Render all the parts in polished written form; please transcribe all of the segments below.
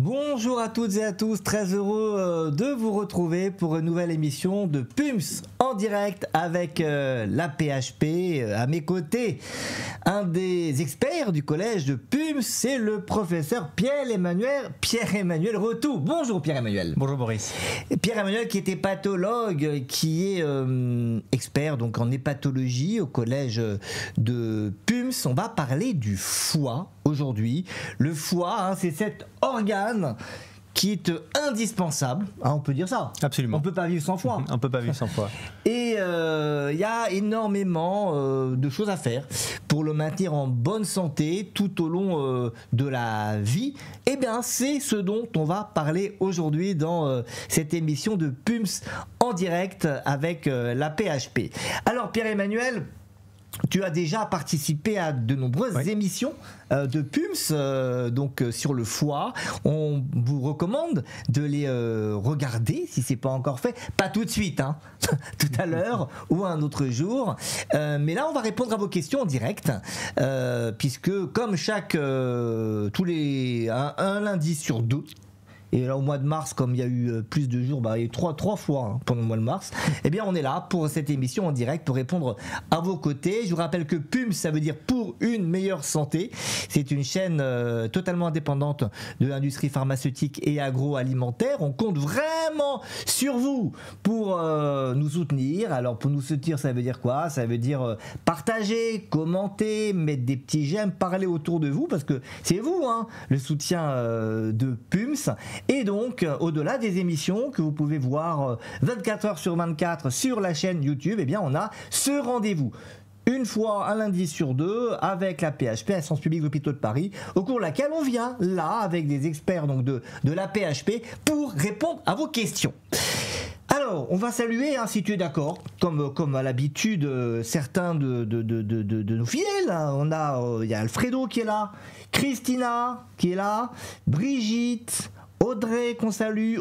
Bonjour à toutes et à tous, très heureux de vous retrouver pour une nouvelle émission de PUMS en direct avec la PHP. À mes côtés, un des experts du collège de PUMS, c'est le professeur Pierre-Emmanuel Retou. Bonjour Pierre-Emmanuel. Bonjour Boris. Pierre-Emmanuel qui était patologue, qui est expert donc en hépatologie au collège de PUMS. On va parler du foie aujourd'hui. Le foie, c'est cet organe qui est indispensable, on peut dire ça. Absolument. On ne peut pas vivre sans foie. On ne peut pas vivre sans foie. Et il y a énormément de choses à faire pour le maintenir en bonne santé tout au long de la vie. Eh bien, c'est ce dont on va parler aujourd'hui dans cette émission de PUMS en direct avec la PHP. Alors, Pierre-Emmanuel, tu as déjà participé à de nombreuses émissions de PUMS donc sur le foie. On vous recommande de les regarder si c'est pas encore fait. Pas tout de suite, tout à l'heure ou un autre jour. Mais là, on va répondre à vos questions en direct, puisque comme un lundi sur deux. Et là, au mois de mars, comme il y a eu plus de jours, il y a eu trois fois pendant le mois de mars, eh bien, on est là pour cette émission en direct pour répondre à vos côtés. Je vous rappelle que PUMS, ça veut dire pour une meilleure santé. C'est une chaîne totalement indépendante de l'industrie pharmaceutique et agroalimentaire. On compte vraiment sur vous pour nous soutenir. Alors, pour nous soutenir, ça veut dire quoi? Ça veut dire partager, commenter, mettre des petits j'aime, parler autour de vous, parce que c'est vous, le soutien de PUMS. Et donc, au-delà des émissions que vous pouvez voir 24 heures sur 24 sur la chaîne YouTube, eh bien, on a ce rendez-vous. Une fois, un lundi sur deux, avec la PHP, la Sciences publiques d'Hôpitaux de Paris, au cours de laquelle on vient, là, avec des experts donc, de la PHP, pour répondre à vos questions. Alors, on va saluer, si tu es d'accord, comme à l'habitude, certains de nos fidèles. Il y a Alfredo qui est là, Christina qui est là, Brigitte, Audrey qu'on salue,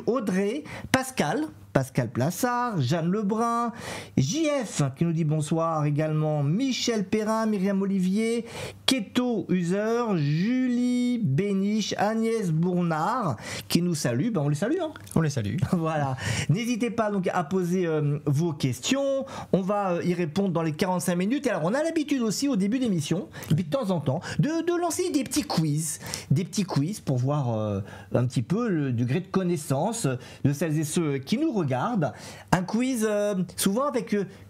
Pascal Plassard, Jeanne Lebrun, JF qui nous dit bonsoir également, Michel Perrin, Myriam Olivier, Keto User, Julie Béniche, Agnès Bournard qui nous salue. On les salue. On les salue. Voilà. N'hésitez pas donc à poser vos questions. On va y répondre dans les 45 minutes. Et alors, on a l'habitude aussi au début d'émission, et puis de temps en temps, de lancer des petits quiz pour voir un petit peu le degré de connaissance de celles et ceux qui nous regardent. Un quiz souvent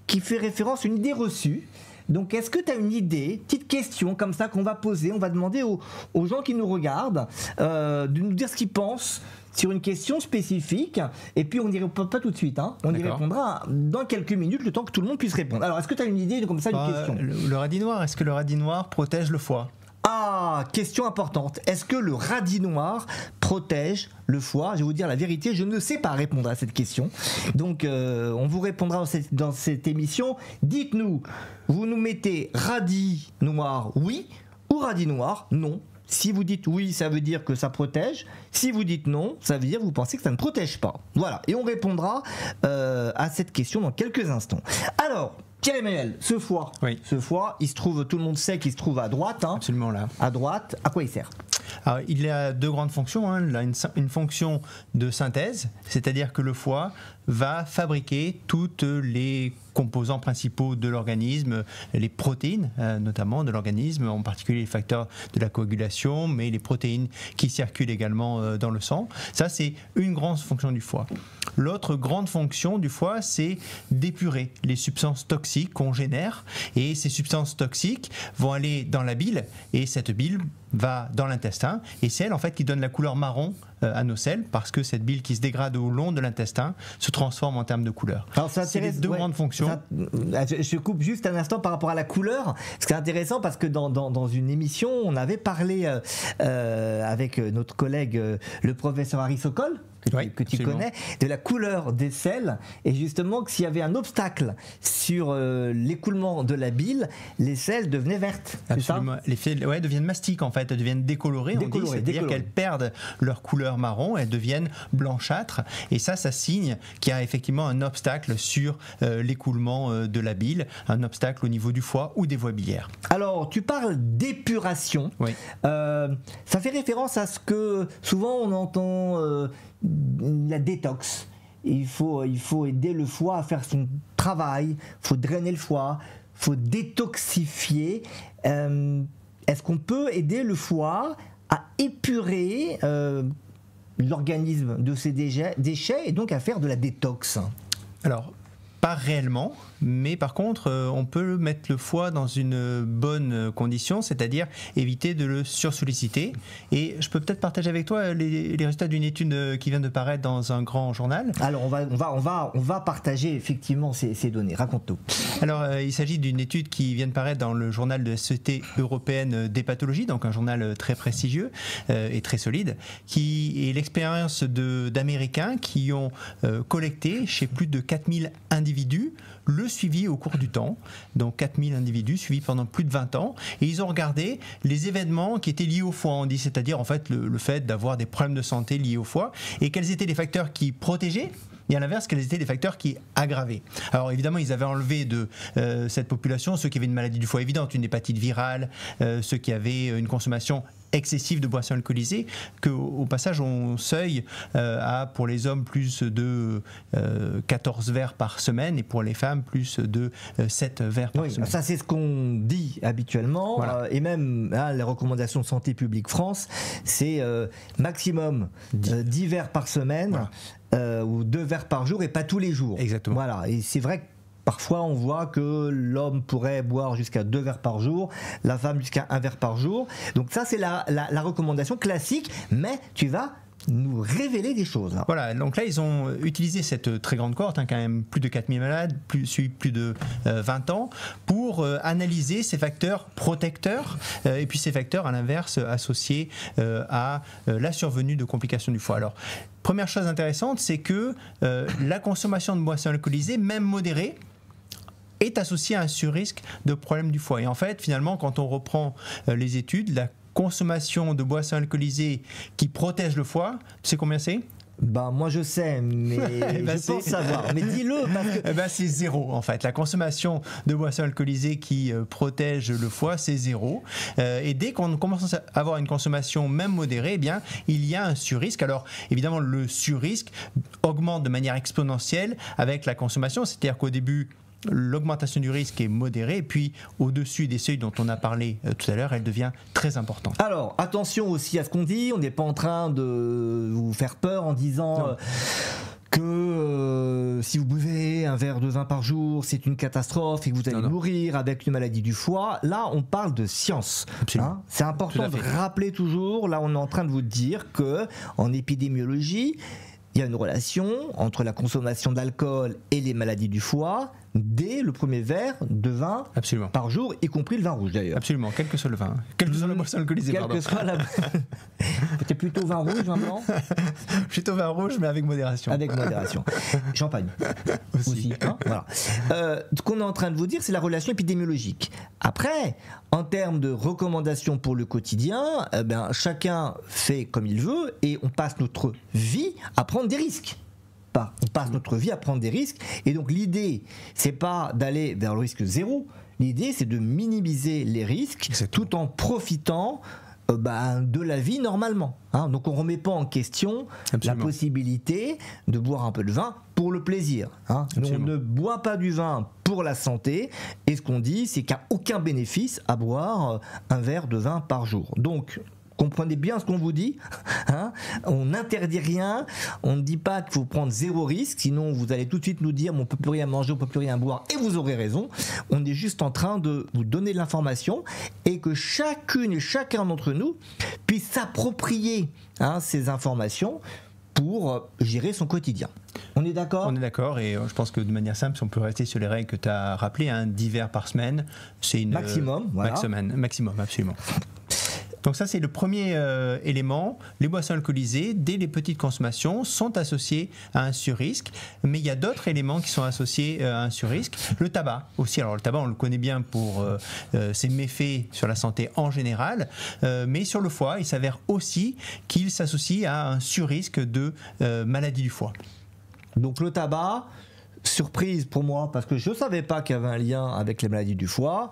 qui fait référence à une idée reçue. Donc, est-ce que tu as une idée, petite question comme ça qu'on va poser? On va demander aux gens qui nous regardent de nous dire ce qu'ils pensent sur une question spécifique, et puis on n'y répond pas tout de suite. On y répondra dans quelques minutes, le temps que tout le monde puisse répondre. Alors, est-ce que tu as une idée comme ça, une question? Le radis noir, est-ce que le radis noir protège le foie? Ah, question importante. Est-ce que le radis noir protège le foie? Je vais vous dire la vérité, je ne sais pas répondre à cette question. Donc, on vous répondra dans cette émission. Dites-nous, vous nous mettez radis noir oui ou radis noir non. Si vous dites oui, ça veut dire que ça protège. Si vous dites non, ça veut dire que vous pensez que ça ne protège pas. Voilà, et on répondra à cette question dans quelques instants. Alors, Pierre-Emmanuel, ce foie, il se trouve, tout le monde sait qu'il se trouve à droite. Absolument là. À droite, à quoi il sert? Alors, il a deux grandes fonctions. Il a une fonction de synthèse, c'est-à-dire que le foie va fabriquer toutes les composants principaux de l'organisme, les protéines notamment de l'organisme, en particulier les facteurs de la coagulation, mais les protéines qui circulent également dans le sang. Ça, c'est une grande fonction du foie. L'autre grande fonction du foie, c'est d'épurer les substances toxiques qu'on génère, et ces substances toxiques vont aller dans la bile, et cette bile va dans l'intestin, et c'est elle en fait qui donne la couleur marron à nos selles, parce que cette bile qui se dégrade au long de l'intestin se transforme en termes de couleur. C'est les deux grandes fonctions. Je coupe juste un instant par rapport à la couleur. C'est intéressant parce que dans une émission, on avait parlé avec notre collègue le professeur Harry Sokol, que tu connais, de la couleur des selles, et justement que s'il y avait un obstacle sur l'écoulement de la bile, les selles devenaient vertes. Absolument. Les fils deviennent mastiques en fait, elles deviennent décolorées, c'est-à-dire qu'elles perdent leur couleur marron, elles deviennent blanchâtres, et ça signe qu'il y a effectivement un obstacle sur l'écoulement de la bile, un obstacle au niveau du foie ou des voies biliaires. Alors, tu parles d'épuration. Oui. Ça fait référence à ce que souvent on entend la détox. Il faut aider le foie à faire son travail, il faut drainer le foie, il faut détoxifier. Est-ce qu'on peut aider le foie à épurer l'organisme de ses déchets et donc à faire de la détox? Alors, pas réellement, mais par contre, on peut mettre le foie dans une bonne condition, c'est-à-dire éviter de le sursolliciter. Et je peux peut-être partager avec toi les résultats d'une étude qui vient de paraître dans un grand journal. Alors, on va partager effectivement ces données. Raconte-nous. Alors, il s'agit d'une étude qui vient de paraître dans le journal de la Société européenne des pathologies, donc un journal très prestigieux et très solide, qui est l'expérience d'Américains qui ont collecté chez plus de 4000 individus le suivi au cours du temps, donc 4000 individus suivis pendant plus de 20 ans, et ils ont regardé les événements qui étaient liés au foie, on dit, c'est-à-dire en fait le fait d'avoir des problèmes de santé liés au foie, et quels étaient les facteurs qui protégeaient, et à l'inverse, quels étaient les facteurs qui aggravaient. Alors évidemment, ils avaient enlevé de cette population ceux qui avaient une maladie du foie évidente, une hépatite virale, ceux qui avaient une consommation excessive de boissons alcoolisées, qu'au passage on seuil à pour les hommes plus de 14 verres par semaine et pour les femmes plus de 7 verres par semaine. Ça c'est ce qu'on dit habituellement, voilà. Et même les recommandations de Santé publique France, c'est maximum 10 verres par semaine, voilà. Ou 2 verres par jour et pas tous les jours. Exactement. Voilà. Et c'est vrai que parfois, on voit que l'homme pourrait boire jusqu'à 2 verres par jour, la femme jusqu'à 1 verre par jour. Donc ça, c'est la recommandation classique, mais tu vas nous révéler des choses. Là. Voilà, donc là, ils ont utilisé cette très grande cohorte, quand même plus de 4000 malades, plus de 20 ans, pour analyser ces facteurs protecteurs et puis ces facteurs, à l'inverse, associés à la survenue de complications du foie. Alors, première chose intéressante, c'est que la consommation de boissons alcoolisées, même modérée, est associée à un surrisque de problèmes du foie. Et en fait, finalement, quand on reprend les études, la consommation de boissons alcoolisées qui protègent le foie, tu sais combien c'est ? Moi je sais, mais je pense savoir. Mais dis-le parce que... c'est 0 en fait. La consommation de boissons alcoolisées qui protège le foie, c'est 0. Et dès qu'on commence à avoir une consommation même modérée, eh bien, il y a un surrisque. Alors évidemment, le surrisque augmente de manière exponentielle avec la consommation. C'est-à-dire qu'au début, l'augmentation du risque est modérée, et puis au-dessus des seuils dont on a parlé tout à l'heure, elle devient très importante. Alors, attention aussi à ce qu'on dit, on n'est pas en train de vous faire peur en disant que si vous buvez un verre de vin par jour, c'est une catastrophe et que vous allez mourir avec une maladie du foie. Là, on parle de science. Hein, c'est important de rappeler toujours, là on est en train de vous dire qu'en épidémiologie, il y a une relation entre la consommation d'alcool et les maladies du foie dès le premier verre de vin par jour, y compris le vin rouge d'ailleurs. Absolument, quel que soit le vin. Quelle que soit la boisson alcoolisée, quelle que soit la... T'es plutôt vin rouge, vin blanc ? Plutôt vin rouge, mais avec modération. Avec modération. Champagne. Aussi. Hein, voilà. Ce qu'on est en train de vous dire, c'est la relation épidémiologique. Après, en termes de recommandations pour le quotidien, chacun fait comme il veut et on passe notre vie à prendre des risques. On passe notre vie à prendre des risques, et donc l'idée c'est pas d'aller vers le risque zéro, l'idée c'est de minimiser les risques tout en profitant de la vie normalement. Hein. Donc on ne remet pas en question la possibilité de boire un peu de vin pour le plaisir. Hein. On ne boit pas du vin pour la santé, et ce qu'on dit c'est qu'il n'y a aucun bénéfice à boire un verre de vin par jour. Donc comprenez bien ce qu'on vous dit, hein, on n'interdit rien, on ne dit pas qu'il faut prendre 0 risque, sinon vous allez tout de suite nous dire on ne peut plus rien manger, on ne peut plus rien boire, et vous aurez raison. On est juste en train de vous donner de l'information et que chacune et chacun d'entre nous puisse s'approprier ces informations pour gérer son quotidien. On est d'accord ? On est d'accord, et je pense que de manière simple, si on peut rester sur les règles que tu as rappelées, 10 verres par semaine, c'est une... Maximum, voilà. Maximum, absolument. Donc ça, c'est le premier élément. Les boissons alcoolisées, dès les petites consommations, sont associées à un surrisque. Mais il y a d'autres éléments qui sont associés à un surrisque. Le tabac aussi. Alors le tabac, on le connaît bien pour ses méfaits sur la santé en général. Mais sur le foie, il s'avère aussi qu'il s'associe à un surrisque de maladie du foie. Donc le tabac, surprise pour moi, parce que je ne savais pas qu'il y avait un lien avec les maladies du foie.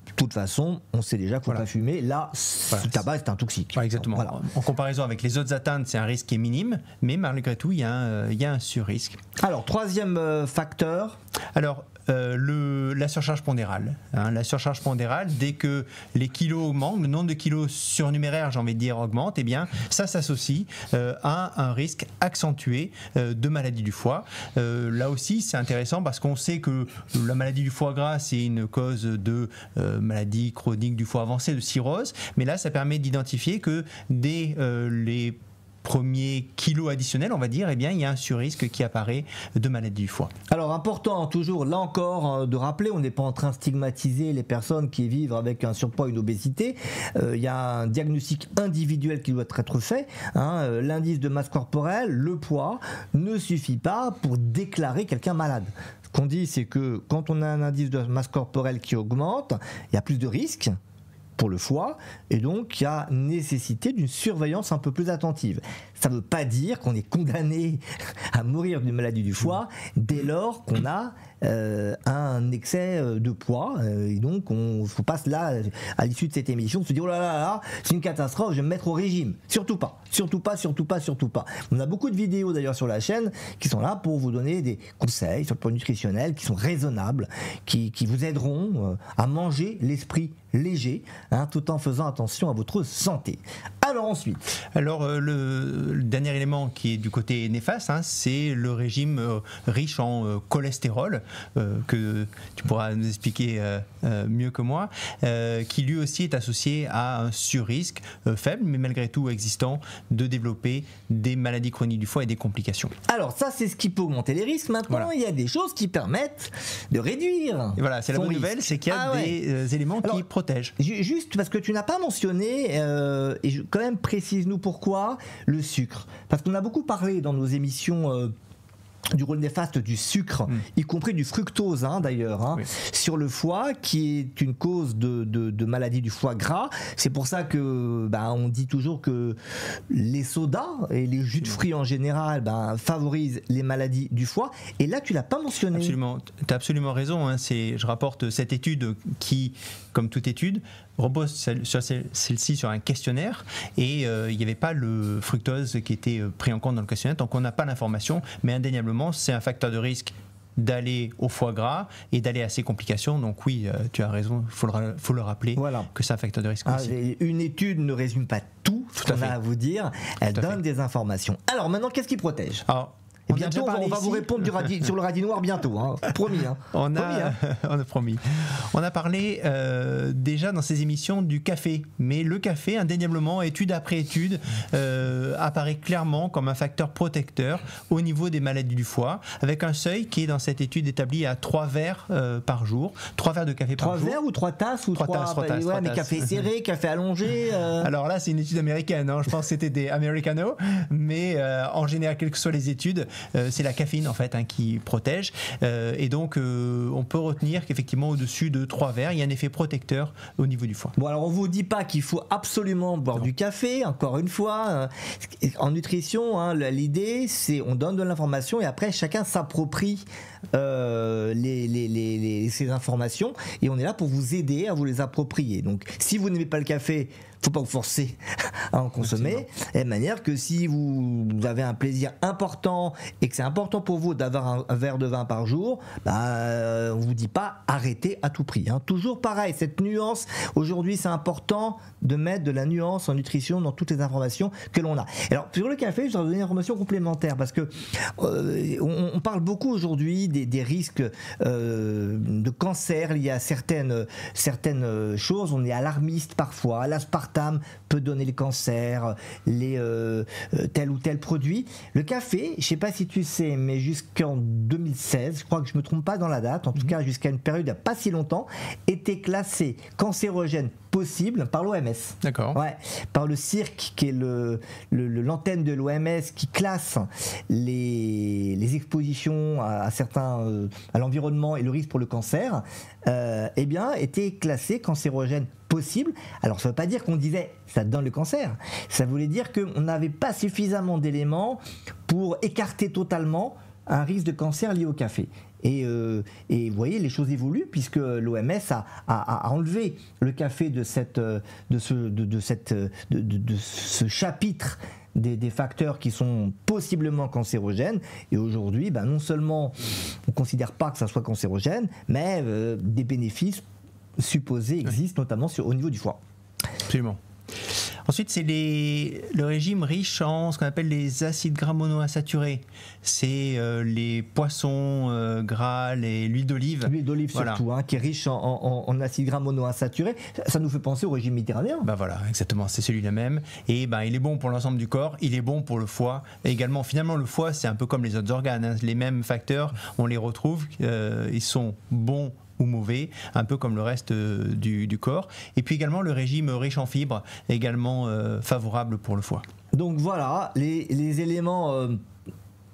De toute façon, on sait déjà qu'il ne faut pas fumer. Là, le tabac, c'est un toxique. Exactement. Voilà. En comparaison avec les autres atteintes, c'est un risque qui est minime, mais malgré tout, il y a un surrisque. Alors, troisième facteur. Alors, la surcharge pondérale. La surcharge pondérale, dès que les kilos augmentent, le nombre de kilos surnuméraires, j'ai envie de dire, augmente, eh bien, ça s'associe à un risque accentué de maladie du foie. Là aussi, c'est intéressant parce qu'on sait que la maladie du foie gras, c'est une cause de maladie chronique du foie avancé, de cirrhose, mais là, ça permet d'identifier que dès les premiers kilos additionnels, on va dire, eh bien, il y a un surrisque qui apparaît de maladie du foie. Alors, important, toujours, là encore, de rappeler, on n'est pas en train de stigmatiser les personnes qui vivent avec un surpoids ou une obésité. Il y a un diagnostic individuel qui doit être fait. L'indice de masse corporelle, le poids, ne suffit pas pour déclarer quelqu'un malade. Ce qu'on dit, c'est que quand on a un indice de masse corporelle qui augmente, il y a plus de risques pour le foie, et donc il y a nécessité d'une surveillance un peu plus attentive. Ça ne veut pas dire qu'on est condamné à mourir d'une maladie du foie dès lors qu'on a un excès de poids, et donc on ne faut pas là, à l'issue de cette émission, se dire oh là là là, c'est une catastrophe, je vais me mettre au régime. Surtout pas, surtout pas, surtout pas, surtout pas. On a beaucoup de vidéos d'ailleurs sur la chaîne qui sont là pour vous donner des conseils sur le plan nutritionnel qui sont raisonnables, qui vous aideront à manger l'esprit léger, tout en faisant attention à votre santé. Alors ensuite. Alors le dernier élément qui est du côté néfaste, c'est le régime riche en cholestérol, que tu pourras nous expliquer mieux que moi, qui lui aussi est associé à un surrisque faible, mais malgré tout existant, de développer des maladies chroniques du foie et des complications. Alors ça, c'est ce qui peut augmenter les risques. Maintenant, il y a des choses qui permettent de réduire. Et voilà, c'est la bonne nouvelle, c'est qu'il y a des éléments qui protègent. Juste parce que tu n'as pas mentionné, et quand même précise-nous pourquoi, le sucre. Parce qu'on a beaucoup parlé dans nos émissions du rôle néfaste du sucre, y compris du fructose d'ailleurs, sur le foie, qui est une cause de maladie du foie gras. C'est pour ça que on dit toujours que les sodas et les jus de fruits en général favorisent les maladies du foie. Et là, tu l'as pas mentionné. Absolument, tu as absolument raison. Je rapporte cette étude qui, comme toute étude, repose celle-ci sur un questionnaire, et il n'y avait pas le fructose qui était pris en compte dans le questionnaire, donc on n'a pas l'information, mais indéniablement c'est un facteur de risque d'aller au foie gras et d'aller à ces complications. Donc oui, tu as raison, il faut le rappeler, que c'est un facteur de risque aussi. Une étude ne résume pas tout ce qu'on a à vous dire, elle donne des informations. Alors maintenant, qu'est-ce qui protège ? Et bientôt, on va vous répondre sur le radis noir bientôt, promis. On a promis. On a parlé déjà dans ces émissions du café, mais le café, indéniablement, étude après étude, apparaît clairement comme un facteur protecteur au niveau des maladies du foie, avec un seuil qui est dans cette étude établi à 3 verres par jour, 3 verres de café par jour. 3 verres ou 3 tasses ou 3 tasses, mais café serré, café allongé. Alors là, c'est une étude américaine, je pense que c'était des Americano, mais en général, quelles que soient les études, c'est la caféine en fait qui protège, et donc on peut retenir qu'effectivement au-dessus de 3 verres il y a un effet protecteur au niveau du foie. Bon, alors on vous dit pas qu'il faut absolument boire du café, encore une fois, en nutrition, l'idée c'est on donne de l'information et après chacun s'approprie ces informations, et on est là pour vous aider à vous les approprier. Donc si vous n'aimez pas le café, faut pas vous forcer à en consommer, de manière que si vous avez un plaisir important et que c'est important pour vous d'avoir un verre de vin par jour, on vous dit pas arrêtez à tout prix. Toujours pareil, cette nuance, aujourd'hui c'est important de mettre de la nuance en nutrition dans toutes les informations que l'on a. Alors sur le café, je vais vous donner une information complémentaire, parce que on parle beaucoup aujourd'hui des risques de cancer liés à certaines choses. On est alarmiste parfois, l'aspartame l'aspartame peut donner le cancer, tel ou tel produit. Le café, je ne sais pas si tu sais, mais jusqu'en 2016, je crois que je ne me trompe pas dans la date, en tout cas jusqu'à une période il n'y a pas si longtemps, était classé cancérogène possible par l'OMS. D'accord. Ouais, par le CIRC, qui est l'antenne de l'OMS qui classe les expositions à certains, à l'environnement et le risque pour le cancer, eh bien, était classé cancérogène possible. Alors, ça ne veut pas dire qu'on disait ça donne le cancer. Ça voulait dire qu'on n'avait pas suffisamment d'éléments pour écarter totalement un risque de cancer lié au café. Et vous voyez, les choses évoluent puisque l'OMS a enlevé le café de ce chapitre des facteurs qui sont possiblement cancérogènes. Et aujourd'hui, non seulement on ne considère pas que ça soit cancérogène, mais des bénéfices supposés existent, notamment au niveau du foie. Absolument. Ensuite, c'est le régime riche en ce qu'on appelle les acides gras monoinsaturés. C'est les poissons gras, l'huile d'olive. L'huile d'olive surtout, qui est riche en acides gras monoinsaturés. Ça nous fait penser au régime méditerranéen. Voilà, exactement, c'est celui-là même. Et il est bon pour l'ensemble du corps, il est bon pour le foie. Et également, finalement, le foie, c'est un peu comme les autres organes. Les mêmes facteurs, on les retrouve, ils sont bons ou mauvais, un peu comme le reste du corps. Et puis également le régime riche en fibres, également favorable pour le foie. Donc voilà, les éléments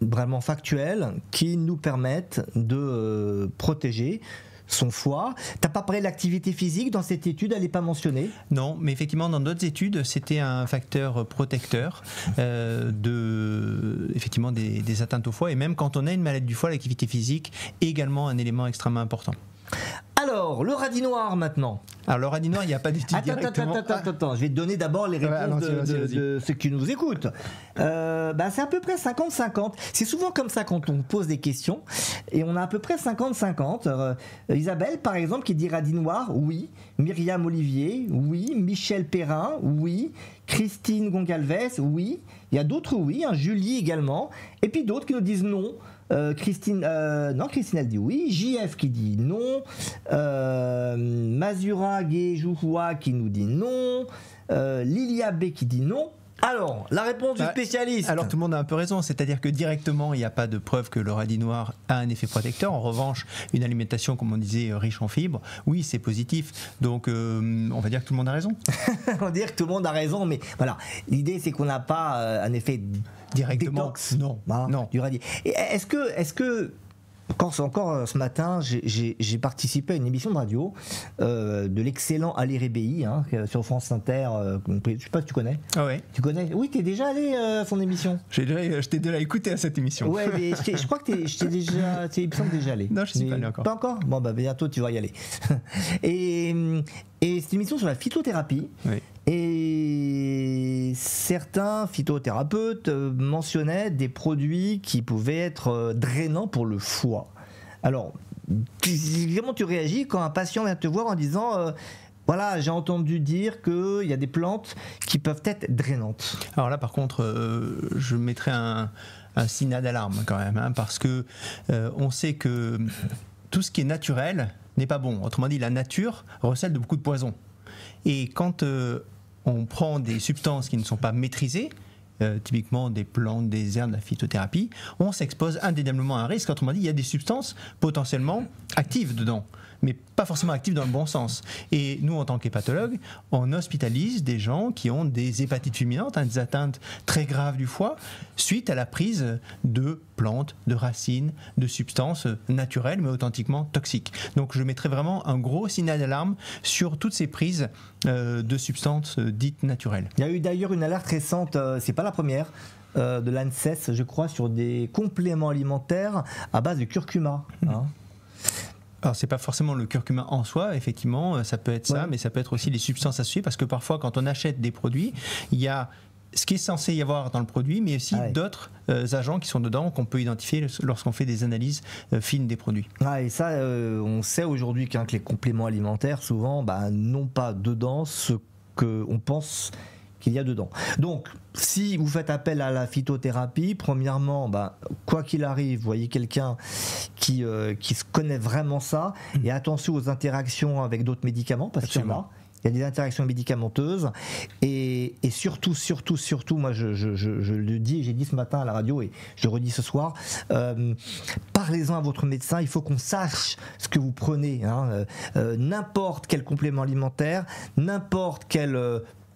vraiment factuels qui nous permettent de protéger son foie. Tu n'as pas parlé de l'activité physique dans cette étude, elle n'est pas mentionnée? Non, mais effectivement, dans d'autres études, c'était un facteur protecteur effectivement des atteintes au foie. Et même quand on a une maladie du foie, l'activité physique est également un élément extrêmement important. Alors, le radis noir maintenant. Alors, le radis noir, il n'y a pas d'étude directement. Attends, je vais te donner d'abord les réponses de ceux qui nous écoutent. C'est à peu près 50-50. C'est souvent comme ça quand on pose des questions. Et on a à peu près 50-50. Isabelle, par exemple, qui dit radis noir, oui. Myriam Olivier, oui. Michel Perrin, oui. Christine Gongalves, oui. Il y a d'autres oui. Julie également. Et puis d'autres qui nous disent non. Christine elle dit oui. JF qui dit non. Mazura Guéjouhoua qui nous dit non. Lilia B qui dit non. Alors, la réponse du spécialiste. Alors, tout le monde a un peu raison, c'est-à-dire que directement, il n'y a pas de preuve que le radis noir a un effet protecteur. En revanche, une alimentation, comme on disait, riche en fibres, oui, c'est positif. Donc, on va dire que tout le monde a raison. On va dire que tout le monde a raison, mais voilà, l'idée, c'est qu'on n'a pas un effet directement détox, non. du radis. Et est-ce que encore ce matin, j'ai participé à une émission de radio de l'excellent Ali Rébéi sur France Inter. Je ne sais pas si tu connais. Ah ouais. Tu connais? Oui, tu es déjà allé à son émission. Je t'ai déjà écouté à cette émission. Ouais, mais je crois que il me semble déjà allé. Non, je ne suis pas allé encore. Pas encore? Bon, bientôt tu vas y aller. Et c'est une émission sur la phytothérapie. Oui. Et certains phytothérapeutes mentionnaient des produits qui pouvaient être drainants pour le foie. Alors, comment tu réagis quand un patient vient te voir en disant voilà, j'ai entendu dire qu'il y a des plantes qui peuvent être drainantes? Alors là, par contre, je mettrais un signal d'alarme quand même, parce que on sait que tout ce qui est naturel n'est pas bon. Autrement dit, la nature recèle de beaucoup de poison. Et quand on prend des substances qui ne sont pas maîtrisées, typiquement des plantes, des herbes, de la phytothérapie, on s'expose indéniablement à un risque. Autrement dit, il y a des substances potentiellement actives dedans, mais pas forcément actives dans le bon sens. Et nous, en tant qu'hépatologues, on hospitalise des gens qui ont des hépatites fulminantes, des atteintes très graves du foie, suite à la prise de plantes, de racines, de substances naturelles, mais authentiquement toxiques. Donc je mettrais vraiment un gros signal d'alarme sur toutes ces prises de substances dites naturelles. Il y a eu d'ailleurs une alerte récente, c'est pas la première, de l'ANSES, je crois, sur des compléments alimentaires à base de curcuma. Alors, c'est pas forcément le curcuma en soi, effectivement, ça peut être ça, mais ça peut être aussi les substances associées, parce que parfois, quand on achète des produits, il y a ce qui est censé y avoir dans le produit, mais aussi d'autres agents qui sont dedans qu'on peut identifier lorsqu'on fait des analyses fines des produits. Et ça, on sait aujourd'hui que les compléments alimentaires, souvent, n'ont pas dedans ce qu'on pense qu'il y a dedans. Donc, si vous faites appel à la phytothérapie, premièrement, quoi qu'il arrive, voyez quelqu'un qui se connaît vraiment ça, et attention aux interactions avec d'autres médicaments, parce qu'il y en a. il y a des interactions médicamenteuses et surtout, moi je le dis, j'ai dit ce matin à la radio et je le redis ce soir, parlez-en à votre médecin, il faut qu'on sache ce que vous prenez, hein, n'importe quel complément alimentaire, n'importe quelle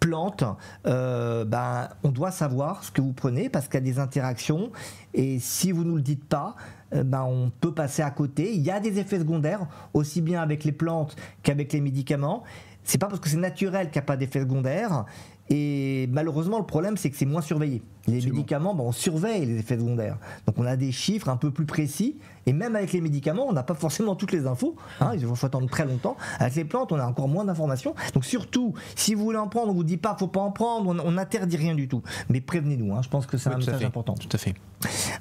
plante, on doit savoir ce que vous prenez parce qu'il y a des interactions et si vous ne nous le dites pas, on peut passer à côté. Il y a des effets secondaires aussi bien avec les plantes qu'avec les médicaments. C'est pas parce que c'est naturel qu'il n'y a pas d'effets secondaires. Et malheureusement, le problème, c'est que c'est moins surveillé. Les médicaments, on surveille les effets secondaires. Donc on a des chiffres un peu plus précis. Et même avec les médicaments, on n'a pas forcément toutes les infos. Hein, il faut attendre très longtemps. Avec les plantes, on a encore moins d'informations. Donc surtout, si vous voulez en prendre, on ne vous dit pas, il ne faut pas en prendre. On n'interdit rien du tout. Mais prévenez-nous. Hein, je pense que c'est un message important. Tout à fait.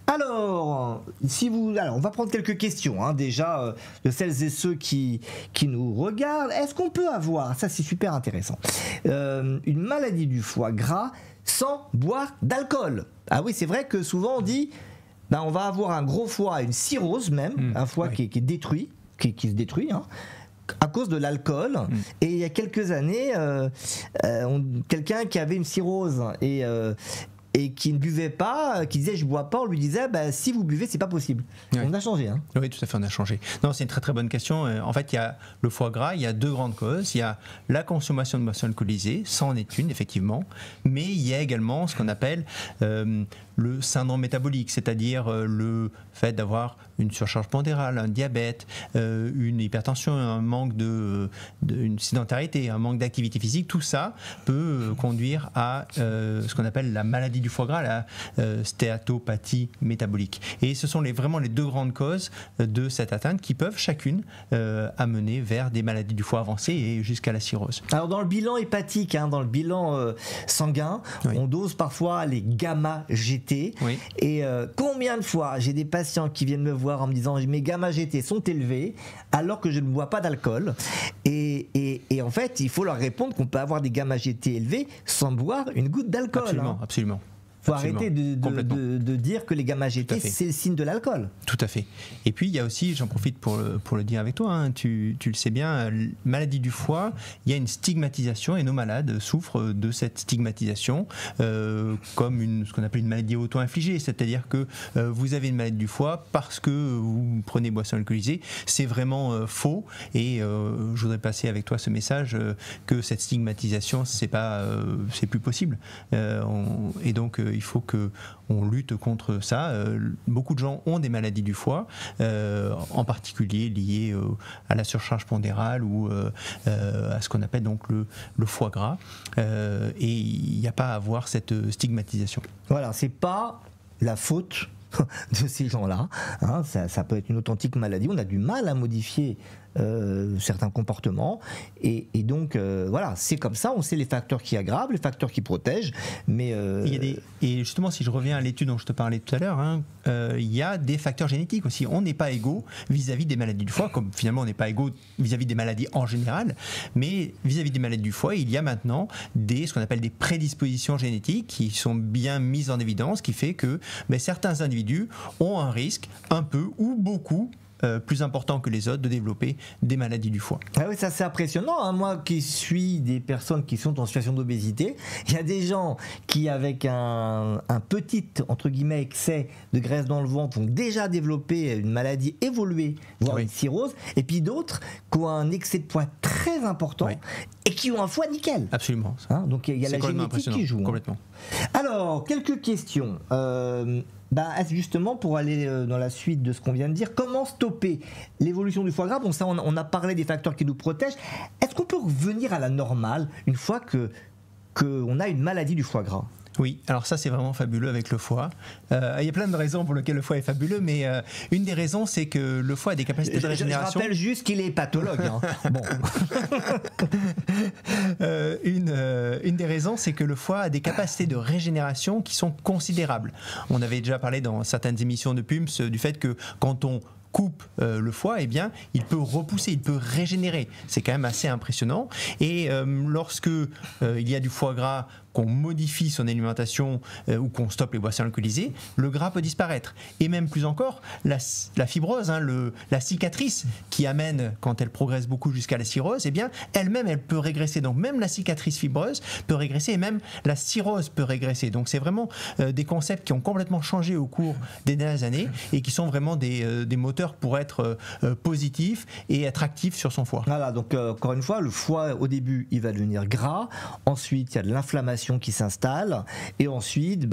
Alors, on va prendre quelques questions. Hein, déjà, de celles et ceux qui nous regardent. Est-ce qu'on peut avoir, ça c'est super intéressant, une maladie du foie gras sans boire d'alcool? Ah oui, c'est vrai que souvent on dit on va avoir un gros foie, une cirrhose même, un foie qui est détruit, qui se détruit, hein, à cause de l'alcool. Et il y a quelques années, quelqu'un qui avait une cirrhose et qui ne buvait pas, qui disait je bois pas, on lui disait si vous buvez c'est pas possible. Oui. On a changé. Hein. Oui, tout à fait, on a changé. Non, c'est une très très bonne question. En fait, il y a le foie gras, il y a deux grandes causes. Il y a la consommation de boissons alcoolisées, ça en est une effectivement, mais il y a également ce qu'on appelle le syndrome métabolique, c'est-à-dire le fait d'avoir une surcharge pondérale, un diabète, une hypertension, un manque une sédentarité, un manque d'activité physique. Tout ça peut conduire à ce qu'on appelle la maladie du foie gras, la stéatopathie métabolique. Et ce sont vraiment les deux grandes causes de cette atteinte qui peuvent chacune amener vers des maladies du foie avancées et jusqu'à la cirrhose. Alors dans le bilan hépatique, dans le bilan sanguin, on dose parfois les gamma-GT. Oui. Et combien de fois j'ai des patients qui viennent me voir en me disant mes gamma-GT sont élevés alors que je ne bois pas d'alcool et en fait il faut leur répondre qu'on peut avoir des gamma-GT élevés sans boire une goutte d'alcool. Absolument, absolument. Il faut arrêter de dire que les gamma-GT c'est le signe de l'alcool. Tout à fait. Et puis il y a aussi, j'en profite pour le dire avec toi, tu le sais bien, maladie du foie, il y a une stigmatisation et nos malades souffrent de cette stigmatisation comme ce qu'on appelle une maladie auto-infligée, c'est-à-dire que vous avez une maladie du foie parce que vous prenez boisson alcoolisée, c'est vraiment faux et je voudrais passer avec toi ce message que cette stigmatisation c'est plus possible et donc il faut qu'on lutte contre ça. Beaucoup de gens ont des maladies du foie, en particulier liées à la surcharge pondérale ou à ce qu'on appelle donc le foie gras. Et il n'y a pas à avoir cette stigmatisation. Voilà, c'est pas la faute de ces gens-là. Hein, ça peut être une authentique maladie. On a du mal à modifier certains comportements et donc voilà, c'est comme ça, on sait les facteurs qui aggravent, les facteurs qui protègent, mais et justement si je reviens à l'étude dont je te parlais tout à l'heure, il y a des facteurs génétiques aussi. On n'est pas égaux vis-à-vis des maladies du foie, comme finalement on n'est pas égaux vis-à-vis des maladies en général, mais vis-à-vis des maladies du foie, il y a maintenant ce qu'on appelle des prédispositions génétiques qui sont bien mises en évidence, qui fait que certains individus ont un risque un peu ou beaucoup plus important que les autres de développer des maladies du foie. Ah oui, ça c'est impressionnant. Hein. Moi qui suis des personnes qui sont en situation d'obésité, il y a des gens qui avec un petit entre guillemets excès de graisse dans le ventre vont déjà développer une maladie évoluée, voire une cirrhose, et puis d'autres qui ont un excès de poids très important et qui ont un foie nickel. Absolument. Hein, donc il y a la génétique qui joue. Complètement. Alors, quelques questions. Justement, pour aller dans la suite de ce qu'on vient de dire, comment stopper l'évolution du foie gras? Bon, ça, on a parlé des facteurs qui nous protègent. Est-ce qu'on peut revenir à la normale une fois qu'on a une maladie du foie gras? Oui, alors ça c'est vraiment fabuleux avec le foie. Il y a plein de raisons pour lesquelles le foie est fabuleux, mais une des raisons c'est que le foie a des capacités de régénération. Je rappelle juste qu'il est pathologue. Hein. Bon. Une des raisons c'est que le foie a des capacités de régénération qui sont considérables. On avait déjà parlé dans certaines émissions de PUMS du fait que quand on coupe le foie, eh bien, il peut repousser, il peut régénérer. C'est quand même assez impressionnant. Et lorsque il y a du foie gras, qu'on modifie son alimentation ou qu'on stoppe les boissons alcoolisées, le gras peut disparaître. Et même plus encore, la fibrose, la cicatrice qui amène, quand elle progresse beaucoup jusqu'à la cirrhose, eh bien, elle-même, elle peut régresser. Donc même la cicatrice fibreuse peut régresser et même la cirrhose peut régresser. Donc c'est vraiment des concepts qui ont complètement changé au cours des dernières années et qui sont vraiment des moteurs pour être positifs et être actifs sur son foie. Voilà, donc encore une fois, le foie, au début, il va devenir gras. Ensuite, il y a de l'inflammation qui s'installe, et ensuite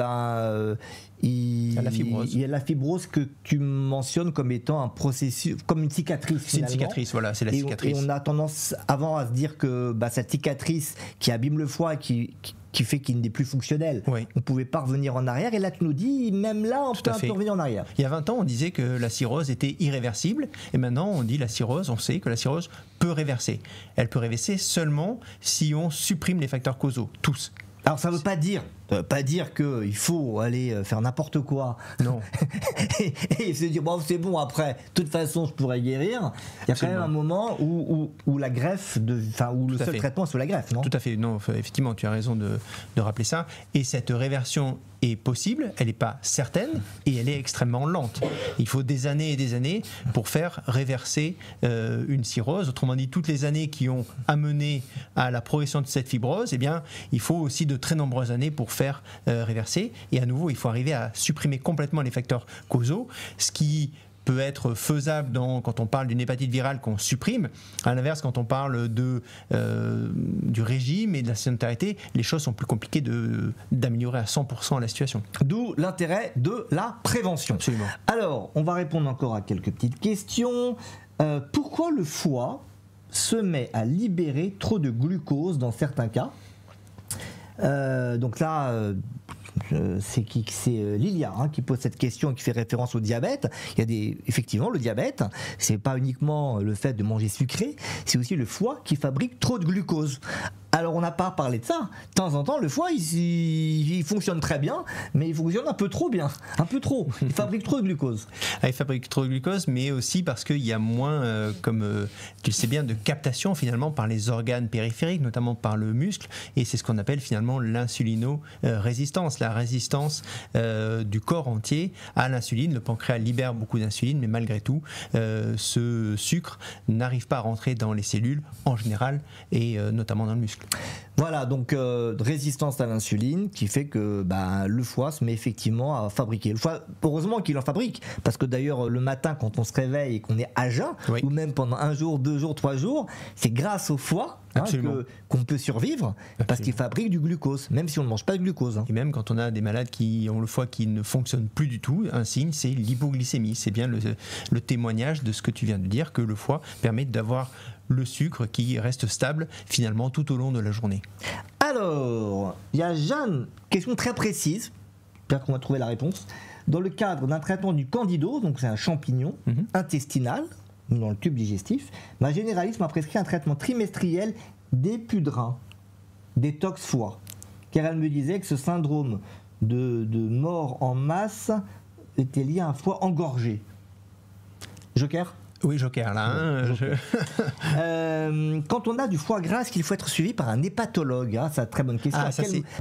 il y a la fibrose que tu mentionnes comme étant un processus, comme une cicatrice. C'est une cicatrice, voilà, c'est la cicatrice. Et on a tendance avant à se dire que cette cicatrice qui abîme le foie, qui fait qu'il n'est plus fonctionnel. Oui. On ne pouvait pas revenir en arrière, et là tu nous dis, même là on peut un peu revenir en arrière. Il y a 20 ans on disait que la cirrhose était irréversible, et maintenant on dit on sait que la cirrhose peut réverser. Elle peut réverser seulement si on supprime les facteurs causaux, tous. Alors ça ne veut pas dire qu'il faut aller faire n'importe quoi. Non. et se dire, bon, c'est bon, après, de toute façon, je pourrais guérir. Il y a quand même un moment où la greffe, où le seul traitement, c'est la greffe, non ? Tout à fait. Non, effectivement, tu as raison de rappeler ça. Et cette réversion est possible, elle n'est pas certaine et elle est extrêmement lente. Il faut des années et des années pour faire réverser une cirrhose. Autrement dit, toutes les années qui ont amené à la progression de cette fibrose, eh bien, il faut aussi de très nombreuses années pour faire réverser. Et à nouveau, il faut arriver à supprimer complètement les facteurs causaux, ce qui peut être faisable quand on parle d'une hépatite virale qu'on supprime. À l'inverse, quand on parle du régime et de la sédentarité, les choses sont plus compliquées d'améliorer à 100% la situation. D'où l'intérêt de la prévention. Absolument. Alors, on va répondre encore à quelques petites questions. Pourquoi le foie se met à libérer trop de glucose dans certains cas ? Donc là, c'est Lilia qui pose cette question et qui fait référence au diabète. Il y a effectivement, le diabète, c'est pas uniquement le fait de manger sucré, c'est aussi le foie qui fabrique trop de glucose. Alors on n'a pas parlé de ça. De temps en temps, le foie, il fonctionne très bien, mais il fonctionne un peu trop bien, un peu trop. Il fabrique trop de glucose. Il fabrique trop de glucose, mais aussi parce qu'il y a moins, comme tu le sais bien, de captation finalement par les organes périphériques, notamment par le muscle, et c'est ce qu'on appelle finalement l'insulino-résistance, la résistance du corps entier à l'insuline. Le pancréas libère beaucoup d'insuline, mais malgré tout, ce sucre n'arrive pas à rentrer dans les cellules en général, et notamment dans le muscle. Voilà, donc résistance à l'insuline qui fait que le foie se met effectivement à fabriquer. Le foie, heureusement qu'il en fabrique, parce que d'ailleurs le matin quand on se réveille et qu'on est à jeun, oui, ou même pendant 1 jour, 2 jours, 3 jours, c'est grâce au foie qu'on peut survivre. Absolument. Parce qu'il fabrique du glucose, même si on ne mange pas de glucose. Et même quand on a des malades qui ont le foie qui ne fonctionne plus du tout, un signe c'est l'hypoglycémie. C'est bien le témoignage de ce que tu viens de dire, que le foie permet d'avoir le sucre qui reste stable finalement tout au long de la journée. Alors, il y a Jeanne, question très précise, j'espère qu'on va trouver la réponse. Dans le cadre d'un traitement du candidose, donc c'est un champignon intestinal, dans le tube digestif, ma généraliste m'a prescrit un traitement trimestriel d'épudrin, détox foie, car elle me disait que ce syndrome de mort en masse était lié à un foie engorgé. Joker ? Oui, Joker, là. Quand on a du foie gras, est-ce qu'il faut être suivi par un hépatologue ? C'est une très bonne question.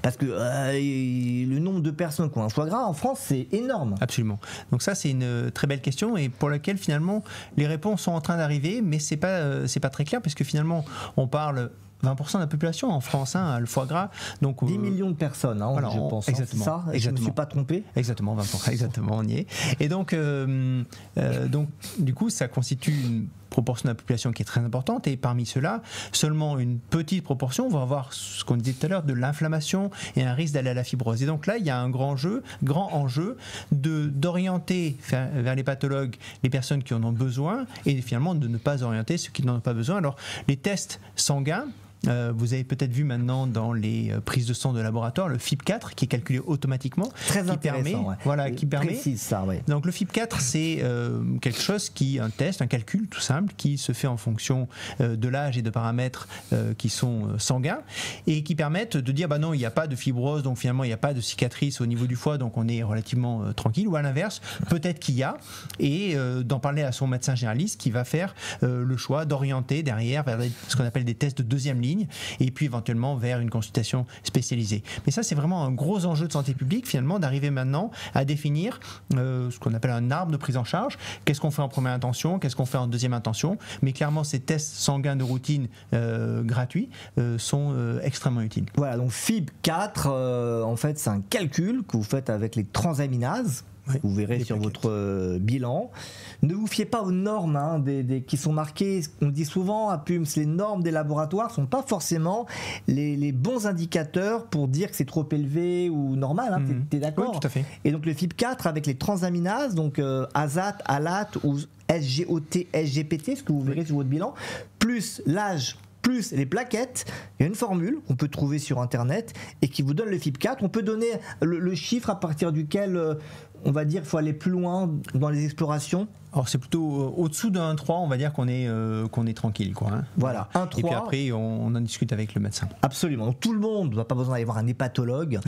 Parce que le nombre de personnes qui ont un foie gras en France, c'est énorme. Absolument. Donc ça, c'est une très belle question et pour laquelle, finalement, les réponses sont en train d'arriver, mais c'est pas très clair, parce que finalement, on parle 20% de la population en France a le foie gras. Donc, 10 millions de personnes, voilà, je pense. Exactement. C'est ça, et je ne me suis pas trompé. Exactement, 20%, exactement, on y est. Et donc, du coup, ça constitue une proportion de la population qui est très importante, et parmi ceux-là, seulement une petite proportion va avoir ce qu'on disait tout à l'heure, de l'inflammation et un risque d'aller à la fibrose. Et donc là, il y a un grand enjeu d'orienter vers les pathologues les personnes qui en ont besoin, et finalement de ne pas orienter ceux qui n'en ont pas besoin. Alors, les tests sanguins Vous avez peut-être vu maintenant dans les prises de sang de laboratoire le FIB4 qui est calculé automatiquement. Très intéressant. Qui permet. Précise ça, ouais. Donc le FIB4, c'est quelque chose un test, un calcul tout simple qui se fait en fonction de l'âge et de paramètres qui sont sanguins et qui permettent de dire non, il n'y a pas de fibrose, donc finalement il n'y a pas de cicatrice au niveau du foie, donc on est relativement tranquille, ou à l'inverse, peut-être qu'il y a, et d'en parler à son médecin généraliste qui va faire le choix d'orienter derrière vers ce qu'on appelle des tests de deuxième ligne et puis éventuellement vers une consultation spécialisée. Mais ça, c'est vraiment un gros enjeu de santé publique finalement d'arriver maintenant à définir ce qu'on appelle un arbre de prise en charge. Qu'est-ce qu'on fait en première intention, qu'est-ce qu'on fait en deuxième intention, mais clairement ces tests sanguins de routine gratuits sont extrêmement utiles. Voilà, donc FIB4, en fait c'est un calcul que vous faites avec les transaminases. Oui, vous verrez sur votre bilan. Ne vous fiez pas aux normes qui sont marquées. On dit souvent à PUMS, les normes des laboratoires ne sont pas forcément les bons indicateurs pour dire que c'est trop élevé ou normal. Tu es d'accord? Oui, tout à fait. Et donc le FIB4 avec les transaminases, donc ASAT, ALAT ou SGOT, SGPT, ce que vous verrez sur votre bilan, plus l'âge, plus les plaquettes, il y a une formule qu'on peut trouver sur internet et qui vous donne le FIB4. On peut donner le chiffre à partir duquel on va dire qu'il faut aller plus loin dans les explorations. Alors c'est plutôt au-dessous d'un 1,3, on va dire qu'on est tranquille, quoi. Voilà, 1,3. Et puis après on en discute avec le médecin. Absolument. Donc tout le monde n'a pas besoin d'aller voir un hépatologue,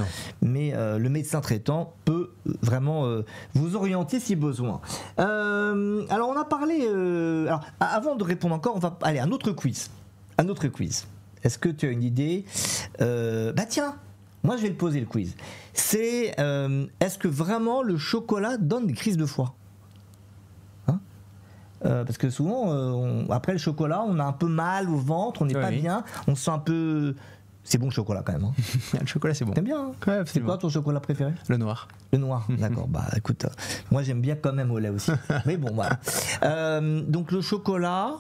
mais le médecin traitant peut vraiment vous orienter si besoin. Alors on a parlé. Alors avant de répondre encore, on va aller à un autre quiz. Un autre quiz. Est-ce que tu as une idée? Tiens, moi je vais le poser le quiz. C'est est-ce que vraiment le chocolat donne des crises de foie? Parce que souvent, après le chocolat, on a un peu mal au ventre, on n'est pas bien, on se sent un peu... C'est bon le chocolat quand même. Le chocolat c'est bon. T'aimes bien? Ouais, c'est quoi ton chocolat préféré? Le noir. Le noir, d'accord. Écoute, moi j'aime bien quand même au lait aussi. Mais bon, voilà. Donc le chocolat...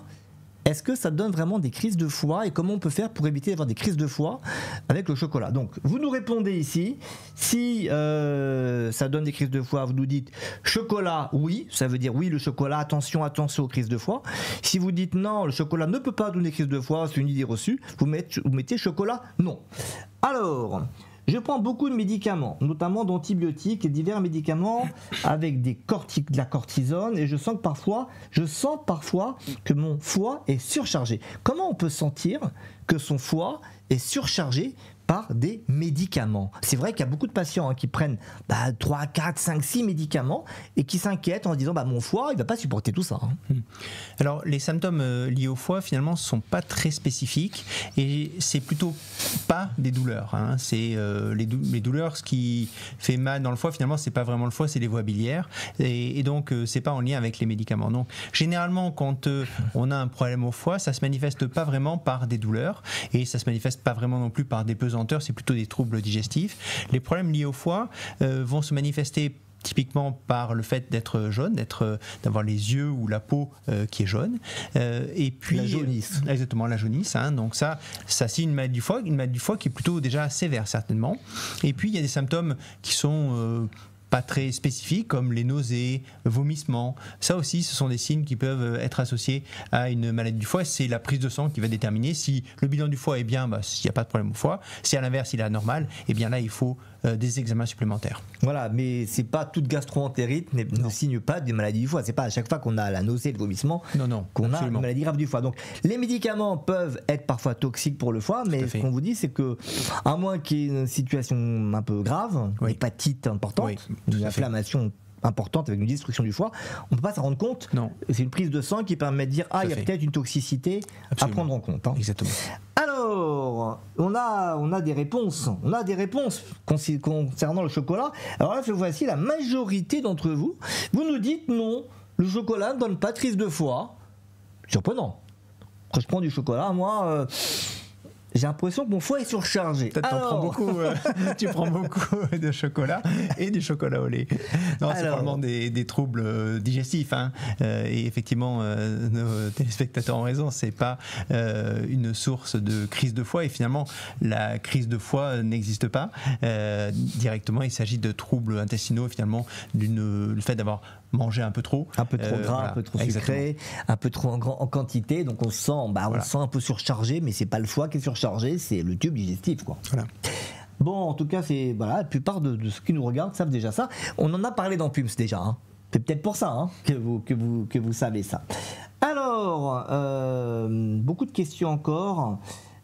Est-ce que ça donne vraiment des crises de foie et comment on peut faire pour éviter d'avoir des crises de foie avec le chocolat? Donc, vous nous répondez ici. Si ça donne des crises de foie, vous nous dites chocolat, oui. Ça veut dire oui, le chocolat, attention aux crises de foie. Si vous dites non, le chocolat ne peut pas donner des crises de foie, c'est une idée reçue, vous mettez chocolat, non. Alors... Je prends beaucoup de médicaments, notamment d'antibiotiques et divers médicaments avec de la cortisone et je sens parfois que mon foie est surchargé. Comment on peut sentir que son foie est surchargé par des médicaments? C'est vrai qu'il y a beaucoup de patients qui prennent 3, 4, 5, 6 médicaments et qui s'inquiètent en se disant mon foie il ne va pas supporter tout ça. Alors les symptômes liés au foie finalement ne sont pas très spécifiques et c'est plutôt pas des douleurs. C'est les douleurs, ce qui fait mal dans le foie finalement c'est pas vraiment le foie, c'est les voies biliaires et donc c'est pas en lien avec les médicaments. Donc généralement quand on a un problème au foie, ça se manifeste pas vraiment par des douleurs et ça se manifeste pas vraiment non plus par des pesanteurs, c'est plutôt des troubles digestifs. Les problèmes liés au foie vont se manifester typiquement par le fait d'être jaune, d'avoir les yeux ou la peau qui est jaune. Et puis, la jaunisse. Exactement, la jaunisse. Donc ça c'est une maladie du foie qui est plutôt déjà sévère certainement. Et puis il y a des symptômes qui sont pas très spécifiques comme les nausées, vomissements. Ça aussi, ce sont des signes qui peuvent être associés à une maladie du foie. C'est la prise de sang qui va déterminer si le bilan du foie est bien, s'il n'y a pas de problème au foie. Si à l'inverse, il est anormal, et bien là, il faut des examens supplémentaires. Voilà, mais c'est pas toute gastro-entérite ne signe pas des maladies du foie. C'est pas à chaque fois qu'on a la nausée, le vomissement qu'on a une maladie grave du foie. Donc les médicaments peuvent être parfois toxiques pour le foie, mais ce qu'on vous dit, c'est que à moins qu'il y ait une situation un peu grave, une hépatite importante, une inflammation importante avec une destruction du foie, on ne peut pas s'en rendre compte. Non. C'est une prise de sang qui permet de dire il y a peut-être une toxicité à prendre en compte. Exactement. Alors, on a des réponses. On a des réponses concernant le chocolat. Alors là, voici la majorité d'entre vous. Vous nous dites non, le chocolat ne donne pas de crise de foie. Surprenant. Quand je prends du chocolat, moi... j'ai l'impression que mon foie est surchargé. Tu prends beaucoup de chocolat et du chocolat au lait. Non, c'est vraiment des troubles digestifs. Et effectivement, nos téléspectateurs ont raison, c'est pas une source de crise de foie. Et finalement, la crise de foie n'existe pas directement. Il s'agit de troubles intestinaux, finalement, le fait d'avoir mangé un peu trop. Un peu trop gras, un peu trop sucré, un peu trop en quantité. Donc on se sent, on se sent un peu surchargé, mais c'est pas le foie qui est surchargé. chargé, c'est le tube digestif, quoi. Voilà. Bon, en tout cas, c'est voilà, la plupart de ceux qui nous regardent savent déjà ça. On en a parlé dans Pums déjà. Hein. C'est peut-être pour ça hein, que vous savez ça. Alors, beaucoup de questions encore.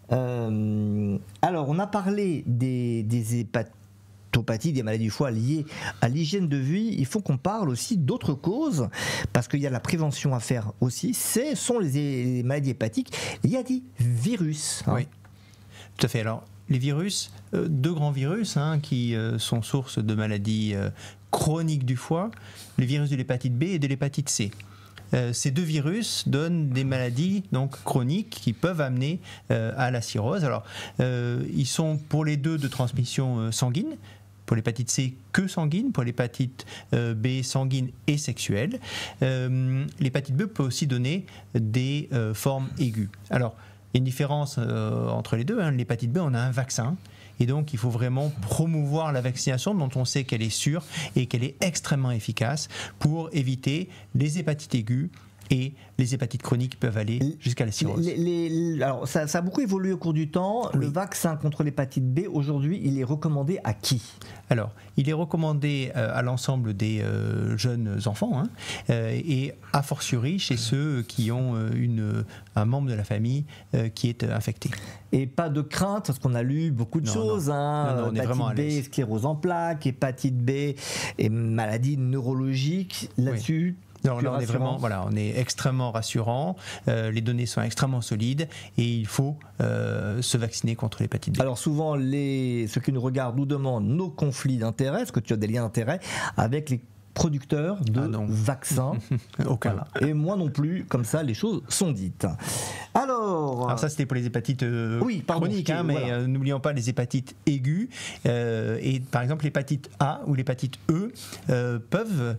Alors, on a parlé des hépatopathies, des maladies du foie liées à l'hygiène de vie. Il faut qu'on parle aussi d'autres causes, parce qu'il y a la prévention à faire aussi. Ce sont les maladies hépatiques. Il y a des virus. Hein. Oui, tout à fait. Alors, les virus, deux grands virus qui sont source de maladies chroniques du foie, le virus de l'hépatite B et de l'hépatite C. Ces deux virus donnent des maladies donc chroniques qui peuvent amener à la cirrhose. Alors, ils sont pour les deux de transmission sanguine. Pour l'hépatite C, que sanguine. Pour l'hépatite B, sanguine et sexuelle. L'hépatite B peut aussi donner des formes aiguës. Alors, il y a une différence entre les deux. L'hépatite B, on a un vaccin. Et donc, il faut vraiment promouvoir la vaccination dont on sait qu'elle est sûre et qu'elle est extrêmement efficace pour éviter les hépatites aiguës et les hépatites chroniques qui peuvent aller jusqu'à la cirrhose. Alors, ça a beaucoup évolué au cours du temps. Oui. Le vaccin contre l'hépatite B, aujourd'hui, il est recommandé à qui ? Alors, il est recommandé à l'ensemble des jeunes enfants et a fortiori chez ceux qui ont un membre de la famille qui est infecté. Et pas de crainte, parce qu'on a lu beaucoup de choses. Non, on est vraiment à l'aise. B, sclérose en plaques, hépatite B et maladies neurologiques. Là-dessus, non, là, on est extrêmement rassurant, les données sont extrêmement solides et il faut se vacciner contre l'hépatite B. Alors souvent, ceux qui nous regardent nous demandent nos conflits d'intérêts, est-ce que tu as des liens d'intérêt avec les producteurs de vaccins? Aucun. Voilà. Et moi non plus, comme ça les choses sont dites. Alors ça c'était pour les hépatites chroniques, mais voilà. N'oublions pas les hépatites aiguës. Et par exemple l'hépatite A ou l'hépatite E peuvent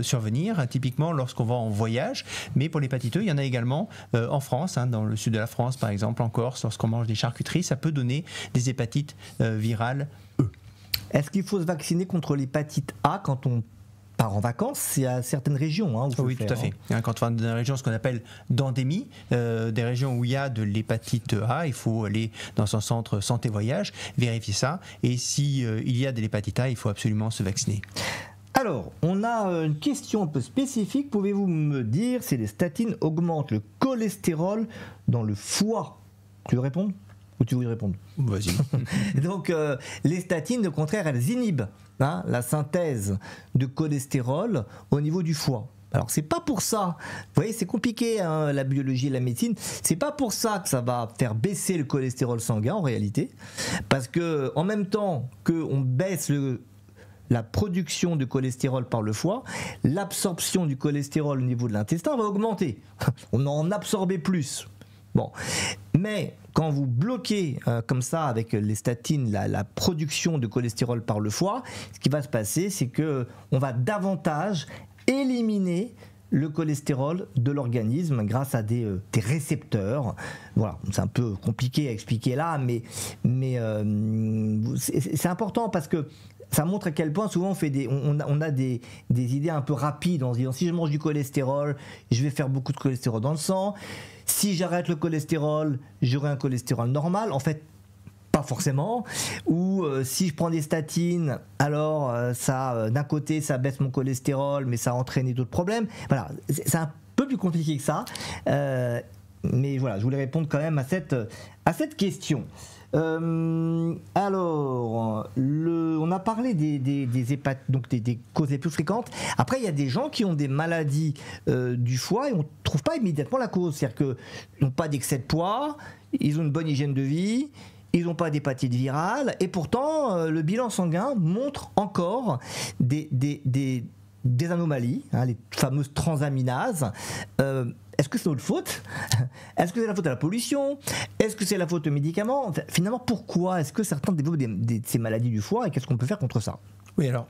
survenir typiquement lorsqu'on va en voyage. Mais pour l'hépatite E, il y en a également en France, dans le sud de la France par exemple, en Corse, lorsqu'on mange des charcuteries, ça peut donner des hépatites virales E. Est-ce qu'il faut se vacciner contre l'hépatite A quand on part en vacances? C'est à certaines régions. Oui, tout à fait. Quand on va dans des régions, ce qu'on appelle d'endémie, des régions où il y a de l'hépatite A, il faut aller dans un centre santé voyage, vérifier ça. Et s'il y a de l'hépatite A, il faut absolument se vacciner. Alors, on a une question un peu spécifique. Pouvez-vous me dire si les statines augmentent le cholestérol dans le foie? Tu veux répondre? Ou tu veux y répondre? Vas-y. Donc, les statines, au contraire, elles inhibent la synthèse de cholestérol au niveau du foie. Alors, c'est pas pour ça. Vous voyez, c'est compliqué, la biologie et la médecine. C'est pas pour ça que ça va faire baisser le cholestérol sanguin, en réalité. Parce que, en même temps qu'on baisse la production de cholestérol par le foie, l'absorption du cholestérol au niveau de l'intestin va augmenter. On en absorbait plus. Bon, mais quand vous bloquez comme ça avec les statines la production de cholestérol par le foie, ce qui va se passer, c'est que on va davantage éliminer le cholestérol de l'organisme grâce à des récepteurs. Voilà, c'est un peu compliqué à expliquer là, mais c'est important parce que ça montre à quel point souvent on a des idées un peu rapides en se disant si je mange du cholestérol, je vais faire beaucoup de cholestérol dans le sang. Si j'arrête le cholestérol, j'aurai un cholestérol normal. En fait, pas forcément. Ou si je prends des statines, alors d'un côté ça baisse mon cholestérol, mais ça a entraîné d'autres problèmes. Voilà, c'est un peu plus compliqué que ça. Mais voilà, je voulais répondre quand même à cette question. Alors, on a parlé des hépatites, donc des causes les plus fréquentes. Après, il y a des gens qui ont des maladies du foie et on ne trouve pas immédiatement la cause. C'est-à-dire qu'ils n'ont pas d'excès de poids, ils ont une bonne hygiène de vie, ils n'ont pas d'hépatite virale et pourtant, le bilan sanguin montre encore des anomalies, les fameuses transaminases. Est-ce que c'est notre faute? Est-ce que c'est la faute à la pollution? Est-ce que c'est la faute aux médicaments? Enfin, finalement, pourquoi est-ce que certains développent ces maladies du foie et qu'est-ce qu'on peut faire contre ça? Oui, alors,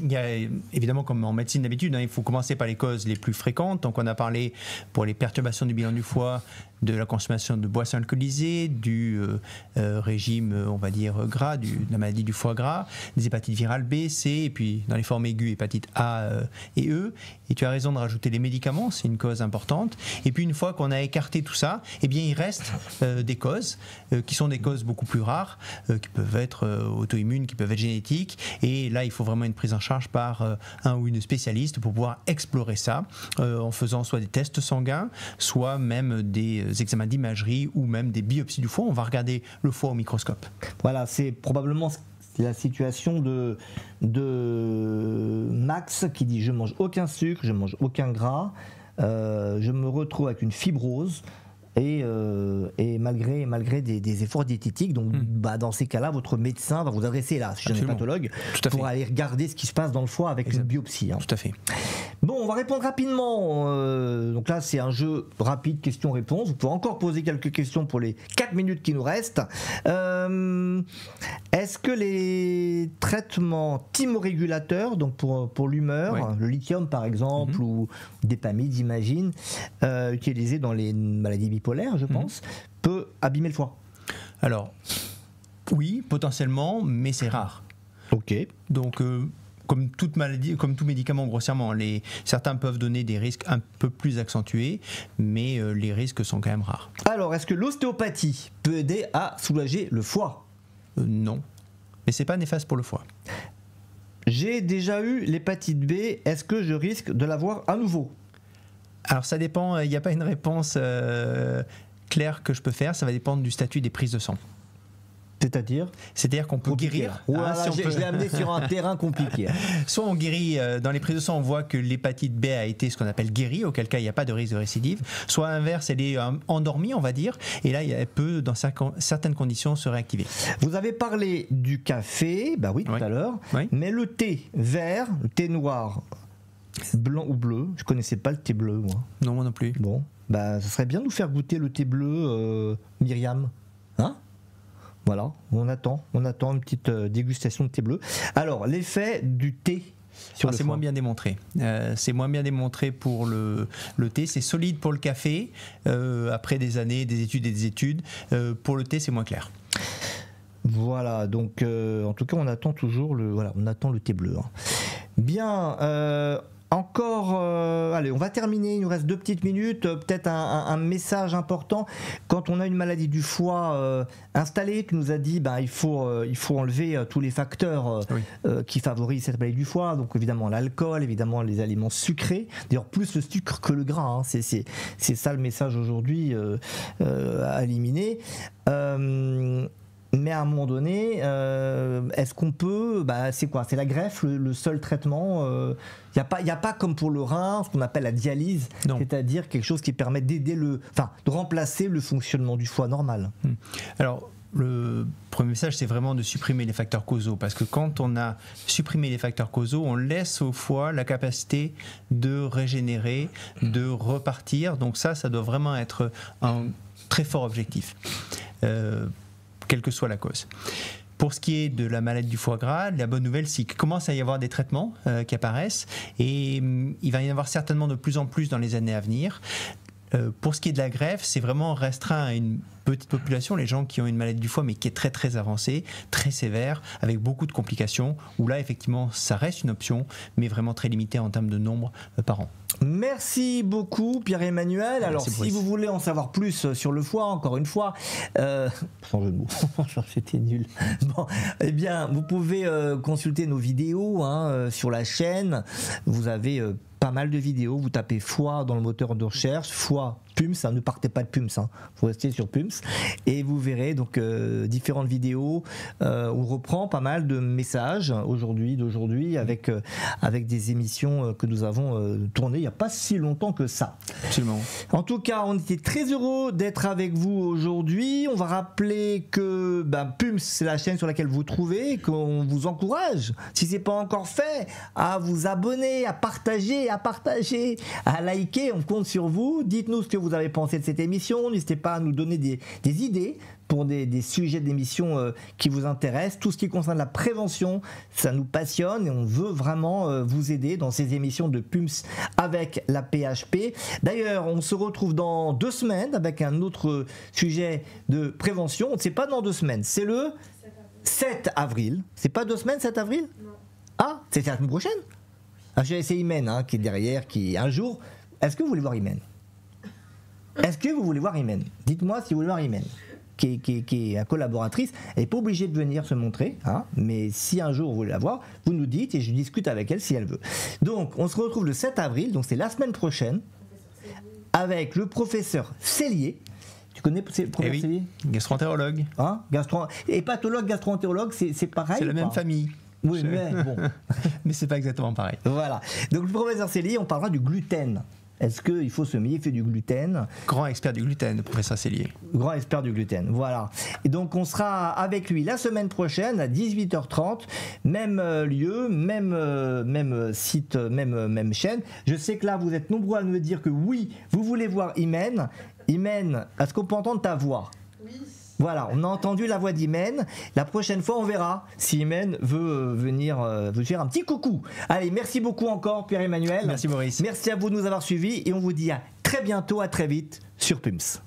il y a évidemment, comme en médecine d'habitude, il faut commencer par les causes les plus fréquentes. Donc on a parlé pour les perturbations du bilan du foie, de la consommation de boissons alcoolisées, du régime, on va dire, gras, de la maladie du foie gras, des hépatites virales B, C, et puis dans les formes aiguës, hépatite A et E. Et tu as raison de rajouter les médicaments, c'est une cause importante. Et puis une fois qu'on a écarté tout ça, eh bien il reste des causes qui sont des causes beaucoup plus rares, qui peuvent être auto-immunes, qui peuvent être génétiques. Et là, il faut vraiment une prise en charge par un ou une spécialiste pour pouvoir explorer ça en faisant soit des tests sanguins, soit même des examens d'imagerie ou même des biopsies du foie. On va regarder le foie au microscope. Voilà, c'est probablement la situation de Max qui dit je mange aucun sucre, je mange aucun gras, je me retrouve avec une fibrose. Et malgré des efforts diététiques, donc dans ces cas-là, votre médecin va vous adresser là, si un pathologue, pour aller regarder ce qui se passe dans le foie avec une biopsie. Tout à fait. Bon, on va répondre rapidement. Donc là, c'est un jeu rapide, questions-réponses. Vous pouvez encore poser quelques questions pour les 4 minutes qui nous restent. Est-ce que les traitements thymorégulateurs, donc pour l'humeur, le lithium par exemple, ou Dépamide, j'imagine, utilisés dans les maladies bipolaires, je pense, peut abîmer le foie? Alors, oui, potentiellement, mais c'est rare. Ok. Donc, comme toute maladie, comme tout médicament, grossièrement, certains peuvent donner des risques un peu plus accentués, mais les risques sont quand même rares. Alors, est-ce que l'ostéopathie peut aider à soulager le foie? Non, mais c'est pas néfaste pour le foie. J'ai déjà eu l'hépatite B, est-ce que je risque de l'avoir à nouveau? Alors ça dépend, il n'y a pas une réponse claire que je peux faire, ça va dépendre du statut des prises de sang. C'est-à-dire qu'on peut guérir. Je l'ai amené sur un terrain compliqué. Soit on guérit, dans les prises de sang, on voit que l'hépatite B a été ce qu'on appelle guérie, auquel cas il n'y a pas de risque de récidive. Soit à l'inverse, elle est endormie, on va dire, et là, elle peut, dans certaines conditions, se réactiver. Vous avez parlé du café, bah oui, tout à l'heure, mais le thé vert, le thé noir, blanc ou bleu, je connaissais pas le thé bleu, moi. Non, moi non plus. Bon, bah, ça serait bien de nous faire goûter le thé bleu, Myriam. Hein? Voilà, on attend une petite dégustation de thé bleu. Alors, l'effet du thé sur le foie. C'est moins bien démontré. C'est moins bien démontré pour le thé. C'est solide pour le café, après des années, des études et des études. Pour le thé, c'est moins clair. Voilà, donc en tout cas, on attend toujours le thé bleu. Hein. Bien, encore, allez, on va terminer, il nous reste 2 petites minutes, peut-être un message important. Quand on a une maladie du foie installée, tu nous as dit il faut enlever tous les facteurs qui favorisent cette maladie du foie, donc évidemment l'alcool, évidemment les aliments sucrés, d'ailleurs plus le sucre que le gras, hein. C'est ça le message aujourd'hui à éliminer. Mais à un moment donné, est-ce qu'on peut... c'est quoi? C'est la greffe, le seul traitement? Il n'y a pas comme pour le rein, ce qu'on appelle la dialyse, c'est-à-dire quelque chose qui permet de remplacer le fonctionnement du foie normal. Alors, le premier message, c'est vraiment de supprimer les facteurs causaux, parce que quand on a supprimé les facteurs causaux, on laisse au foie la capacité de régénérer, de repartir. Donc ça doit vraiment être un très fort objectif. Quelle que soit la cause. Pour ce qui est de la maladie du foie gras, la bonne nouvelle, c'est qu'il commence à y avoir des traitements qui apparaissent et il va y en avoir certainement de plus en plus dans les années à venir. Pour ce qui est de la greffe, c'est vraiment restreint à une petite population, les gens qui ont une maladie du foie mais qui est très très avancée, très sévère, avec beaucoup de complications, où là effectivement ça reste une option, mais vraiment très limitée en termes de nombre par an. Merci beaucoup Pierre-Emmanuel. Alors si vous voulez en savoir plus sur le foie, encore une fois, sans jeu de mots, c'était nul. Bon, eh bien vous pouvez consulter nos vidéos sur la chaîne. Vous avez pas mal de vidéos, vous tapez foie dans le moteur de recherche, foie PUMS, ne partez pas de PUMS, vous restez sur PUMS et vous verrez donc différentes vidéos où on reprend pas mal de messages d'aujourd'hui avec des émissions que nous avons tournées il n'y a pas si longtemps que ça. Absolument. En tout cas, on était très heureux d'être avec vous aujourd'hui. On va rappeler que PUMS, c'est la chaîne sur laquelle vous trouvez, qu'on vous encourage, si ce n'est pas encore fait, à vous abonner, à partager, à liker. On compte sur vous. Dites-nous ce que vous avez pensé de cette émission. N'hésitez pas à nous donner des idées pour des sujets d'émission qui vous intéressent. Tout ce qui concerne la prévention, ça nous passionne et on veut vraiment vous aider dans ces émissions de PUMS avec la PHP. D'ailleurs, on se retrouve dans 2 semaines avec un autre sujet de prévention. On ne sait pas dans 2 semaines, c'est le 7 avril. C'est pas 2 semaines, 7 avril? Non. Ah, c'est la semaine prochaine? Ah, c'est Imen qui est derrière, qui un jour... Est-ce que vous voulez voir Imen? Est-ce que vous voulez voir Imen? Dites-moi si vous voulez voir Imen, qui est une collaboratrice. Elle n'est pas obligée de venir se montrer, hein, mais si un jour vous voulez la voir, vous nous dites et je discute avec elle si elle veut. Donc, on se retrouve le 7 avril, donc c'est la semaine prochaine, avec le professeur Cellier. Tu connais le professeur Cellier? Gastro-entérologue. Hein, et pathologue, gastro-entérologue, c'est pareil? C'est la même famille. Oui, mais bon. Mais c'est pas exactement pareil. Voilà. Donc, le professeur Cellier, on parlera du gluten. Est-ce qu'il faut se méfier du gluten? Grand expert du gluten, le professeur Cellier. Grand expert du gluten, voilà. Et donc on sera avec lui la semaine prochaine à 18h30, même lieu, même site, même chaîne. Je sais que là vous êtes nombreux à nous dire que oui, vous voulez voir Imen. Imen, est-ce qu'on peut entendre ta voix? Oui. Voilà, on a entendu la voix d'Imen. La prochaine fois, on verra si Imen veut venir vous faire un petit coucou. Allez, merci beaucoup encore, Pierre-Emmanuel. Merci Maurice. Merci à vous de nous avoir suivis et on vous dit à très bientôt, à très vite sur PUMS.